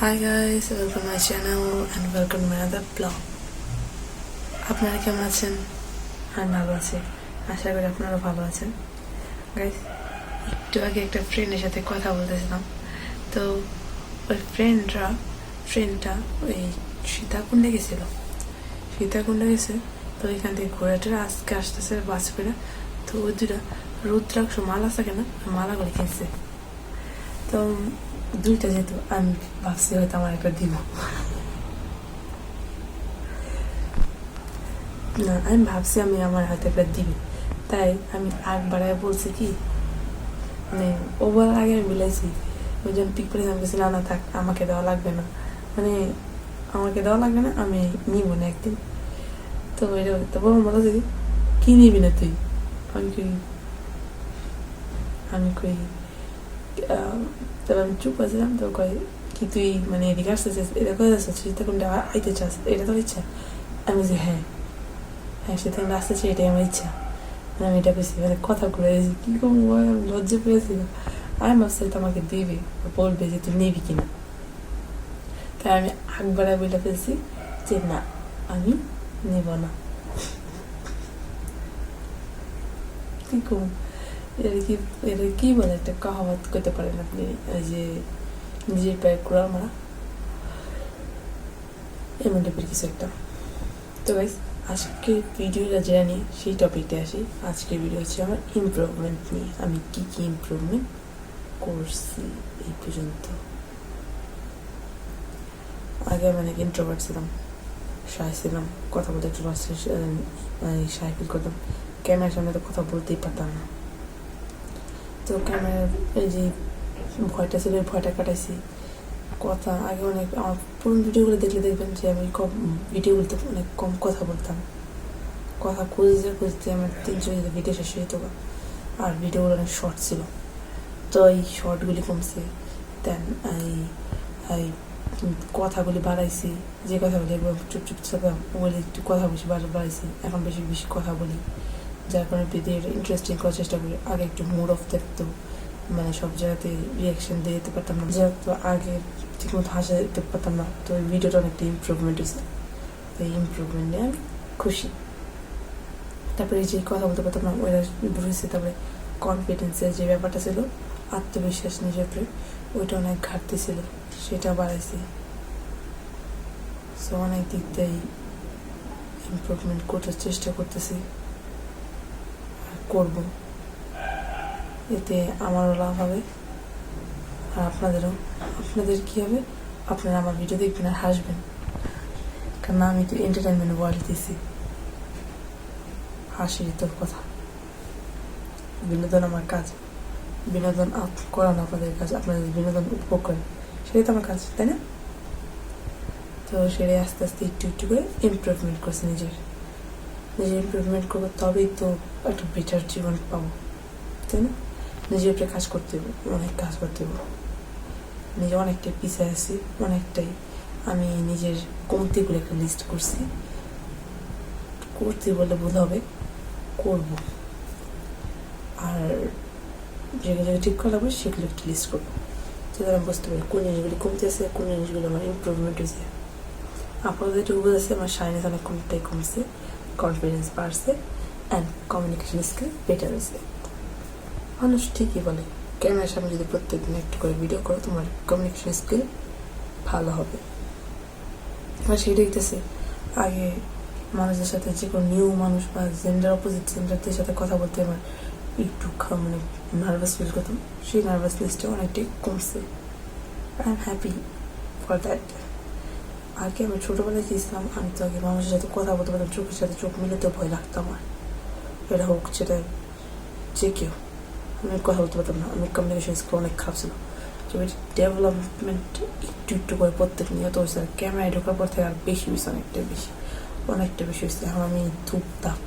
Hi guys, welcome to my channel and welcome to my other vlog. আপনারা কেমন আছেন? আমি ভালো আছি, আশা করি আপনারা ভালো আছেন। গাইস, একটু আগে একটা ফ্রেন্ডের সাথে কথা বলতেছিলাম, তো ওই ফ্রেন্ডটা ওই সীতাকুণ্ডে গেছে, তো এখান থেকে ঘোরাটা আজকে আসতেছে বাস করে। তো ওই দুটা রুদ্রাক্ষ মালা থাকে না, মালাগুলি কিনছে। তো দুইটা যেহেতু আমি ভাবছি হয়তো আমার একটা দিব না, আমি ভাবছি আমি আমার হাতে একটা দিবি, তাই আমি আগ বাড়ায় বলছি কি, মানে ও বলার আগে আমি বলেছি, ওই জন্য পিক করে আমি বলছি না থাক, আমাকে দেওয়া লাগবে না, আমি নিব না একদিন। তো এটা তো বলবো বলো যে কি নিবি না তুই, আমি কই তবে আমি চুপ আছিলাম। তো কয় কি তুই মানে এদিকে আসতেছিস, এটা করে যাচ্ছিস, সীতাকুণ্ডে আইতে চাস, এটা তোর ইচ্ছা? আমি যে হ্যাঁ সীতাকুণ্ডে আসতেছি, এটাই আমার ইচ্ছা। আমি এটা পেয়েছি, মানে কথা ঘুরে কি করবো, আমি লজ্জা পেয়েছিল। আমি ভাবছি তো আমাকে দিবে, বলবে যে তুই নিবি কিনা। তাই আমি আকবারে বলে ফেলছি যে না, আমি নেব না। কি করবো, এটা কি বলে একটা কাহাবত করতে পারেন আপনি, ওই যে নিজের পায়ে কুড়াল মারা, এমন টাইপের কিছু একটা। তো গাইস, আজকের ভিডিওটা যেটা নিয়ে সেই টপিকটা আসি। আজকের ভিডিও হচ্ছে আমার ইমপ্রুভমেন্ট নিয়ে, আমি কি কি ইমপ্রুভমেন্ট করছি এই পর্যন্ত। আগে আমি অনেক ইন্ট্রোভার্ট ছিলাম, শাই ছিলাম, কথা বলতে একটু শাই ফিল করতাম, ক্যামেরার সামনে তো কথা বলতেই পারতাম না। তো ক্যামেরার এই যে ভয়টা ছিল, ভয়টা কাটাইছি। কথা আগে অনেক, আমার পুরনো ভিডিওগুলো দেখলে দেখবেন যে আমি ভিডিওগুলোতে অনেক কম কথা বলতাম, কথা খুঁজতে আমার 300 ভিডিও শেষ হয়ে যেত, আর ভিডিওগুলো অনেক শর্ট ছিল। তো এই শর্টগুলি কমছে, দেন এই কথাগুলি বাড়াইছি, যে কথাগুলি চুপ থাকতাম ওগুলি একটু কথা বেশি বাড়াইছি, এখন বেশি কথা বলি, যার কারণে ভিডিওটা ইন্টারেস্টিং করার চেষ্টা করি। আগে একটু মুড অফ থাকতো, মানে সব জায়গাতে রিয়াকশন দিয়ে যেতে পারতাম না, যেহেতু আগে ঠিকমতো হাসা দিতে পারতাম না। তো এই ভিডিওটা অনেকটা ইমপ্রুভমেন্ট হয়েছে, তো এই ইমপ্রুভমেন্ট নিয়ে আমি খুশি। তারপরে যে কথা বলতে পারতাম না ওইটা বুঝেছি। তারপরে কনফিডেন্সের যে ব্যাপারটা ছিল, আত্মবিশ্বাস নিজের উপরে, ওইটা অনেক ঘাটতি ছিল, সেটা বাড়াইছি। সো অনেক দিক দিয়েই ইমপ্রুভমেন্ট করতে চেষ্টা করতেছি আর করব, এতে আমারও লাভ হবে আর আপনাদের কী হবে, আপনারা আমার ভিডিও দেখবেন আর হাসবেন, কারণ আমি তো এন্টারটেনমেন্ট ওয়ার্ল্ড দিছি, হাসির তোর কথা। বিনোদন আমার কাজ, বিনোদন করানো আপনাদের কাজ, আপনাদের বিনোদন উপভোগ করেন, সেটাই তো আমার কাজ, তাই না? তো সেটাই আস্তে আস্তে একটু করে ইমপ্রুভমেন্ট করছে, নিজের ইমপ্রুভমেন্ট করবো, তবেই তো একটা বেটার জীবন পাবো, তাই না? নিজের উপরে কাজ করতে হবে, অনেক কাজ করতে হবে। নিজে অনেকটাই পিছিয়ে আছি, অনেকটাই। আমি নিজের কমতিগুলো একটা লিস্ট করছি, করতে বলে ভুল হবে, করবো। আর যেগুলো ঠিক করা লাগবে সেগুলো একটু লিস্ট করবো, যাতে আমি বুঝতে পারি কোন জিনিসগুলি কমতে আছে, কোন জিনিসগুলো আমার ইমপ্রুভমেন্ট হয়েছে। আপনাদের যেটুকু বোঝাচ্ছে, আমার শাইনেস অনেকটাই কমছে, কনফিডেন্স বাড়ছে, অ্যান্ড কমিউনিকেশন স্কিল বেটার হয়েছে। মানুষ ঠিকই বলে, ক্যামেরার সামনে যদি প্রত্যেকদিন একটু করে ভিডিও করো, তোমার কমিউনিকেশন স্কিল ভালো হবে। আর সেটা হইতেছে, আগে মানুষের সাথে, যে কোনো নিউ মানুষ বা জেন্ডার অপোজিট জেন্ডারদের সাথে কথা বলতে আমার একটু মানে নার্ভাস ফিল করতাম, সেই নার্ভাসনেসটা অনেকটাই কমছে। I am happy for that. আগে আমি ছোটোবেলায় গিয়েছিলাম, আমি তো আগে মানুষের সাথে কথা বলতে পারতাম, চোখের সাথে চোখ মিলাতে ভয় লাগতো আমার, এটা হোক সেটা যে কেউ, আমি কথা বলতে পারতাম না, আমি কমিউনিকেশন স্কিল অনেক খারাপ ছিল। তবে ডেভেলপমেন্ট একটু করে প্রত্যেক নিয়ত হয়েছে, আর ক্যামেরায় ঢোকার পর থেকে আর বেশি হয়েছে, অনেকটা বেশি হয়েছে। এখন আমি ধূপধাপ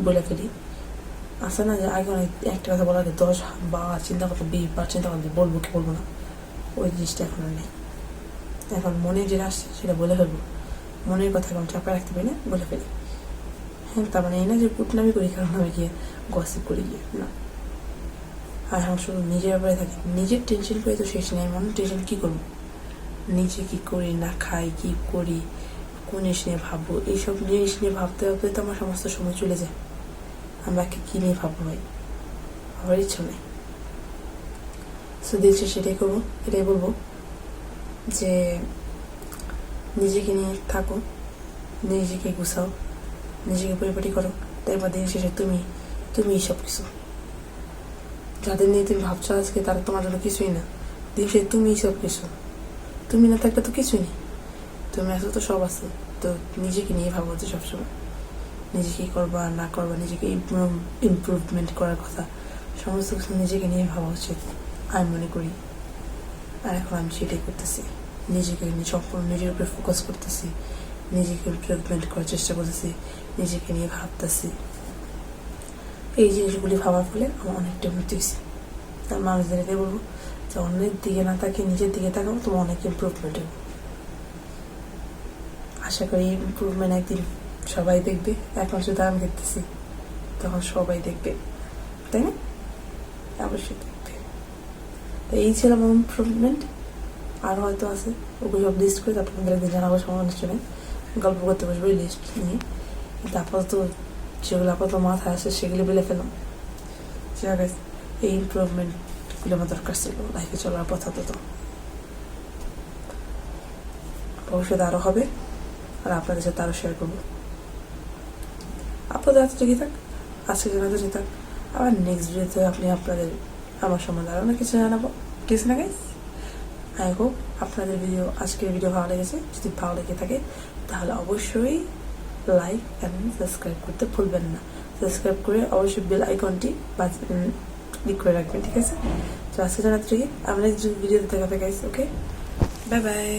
বলে ফেলি, আসে না যে আগে অনেক একটা কথা বলার আগে 10 বার চিন্তা করতে, 20 বার চিন্তা করতে, বলবো কি বলবো না, ওই জিনিসটা এখন আর নেই। এখন মনে যেটা আসছে সেটা বলে ফেলবো, মনের কথা এখন চাপা রাখতে পারি না, বলে ফেলি। হ্যাঁ, তার মানে এই না যে কুটনামি করি, কারণ আমি গিয়ে গসিপ করি গিয়ে, না। আর এখন শুধু নিজের ব্যাপারে থাকি, নিজের টেনশন করে তো শেষ নেই, মানুষ টেনশন কী করবো, নিজে কি করি না খাই, কি করি, কোন জিনিস নিয়ে ভাববো, এইসব জিনিস নিয়ে ভাবতে ভাবতে তো আমার সমস্ত সময় চলে যায়। আমি বাকি কি নিয়ে ভাববো ভাই, আমার ইচ্ছা নেই। সো দিয়েছে সেটাই করবো, এটাই বলবো যে নিজেকে নিয়ে থাকো, নিজেকে গুছাও, নিজেকে পরিপাটি করো। তারপর দিন শেষে তুমি সব কিছু। যাদের নিয়ে তুমি ভাবছো আজকে তারা তোমার জন্য কিছুই না। দিন শেষে তুমিই সব কিছু। তুমি না থাকলে তো কিছুই নেই। তুমি আসো তো সব আছে। তো নিজেকে নিয়ে ভাবো যে সবসময় নিজে কি করবা না করবা, নিজেকে ইমপ্রুভমেন্ট করার কথা, সমস্ত কিছু নিজেকে নিয়ে ভাবা উচিত আমি মনে করি। আর এখন আমি সেটাই করতেছি, নিজেকে নিয়ে সম্পূর্ণ নিজের উপরে ফোকাস করতেছি, নিজেকে ইমপ্রুভমেন্ট করার চেষ্টা করতেছি, নিজেকে নিয়ে ভাবতেছি। এই জিনিসগুলি ভাবার ফলে আমার অনেকটা উন্নতি হয়েছে। তার মানুষদেরকে বলবো যে অন্যের দিকে না তাকিয়ে নিজের দিকে তাকাবো, তোমার অনেক ইমপ্রুভমেন্ট হবে। আশা করি ইমপ্রুভমেন্ট একদিন সবাই দেখবে। এখন শুধু আমি দেখতেছি, তখন সবাই দেখবে, তাই না? অবশ্যই দেখবে। তো এই ছিল আমার ইমপ্রুভমেন্ট। আর হয়তো আছে, ওগুলো সব লিস্ট করে তারপর আপনাদের একদিন জানাবো সময় অনুষ্ঠানে, গল্প করতে বসবো এই লিস্ট নিয়ে। কিন্তু আপাতত যেগুলো আপাতত মাথায় আসে সেগুলো বলে ফেলাম। এই ইমপ্রুভমেন্টগুলো আমার দরকার ছিল লাইফে চলার পথ। তো ভবিষ্যতে আরও হবে, আর আপনাদের সাথে আরও শেয়ার করবো। আপনাদের এতটুকুই থাক, আজকে জানাতে থাক। আবার নেক্সট ভিডিওতে আপনি আপনাদের আমার সম্বন্ধে আরও অনেক কিছু জানাবো, ঠিক আছে না গাইস? আই হোপ আপনাদের আজকের ভিডিও ভালো লেগেছে। যদি ভালো লেগে থাকে তাহলে অবশ্যই লাইক অ্যান্ড সাবস্ক্রাইব করতে ভুলবেন না। সাবস্ক্রাইব করে অবশ্যই বেল আইকনটি ক্লিক করে রাখবেন, ঠিক আছে? তো আজকে জানাতে আমরা নেক্সট ভিডিওতে দেখা হবে গাইস। ওকে, বাই বাই।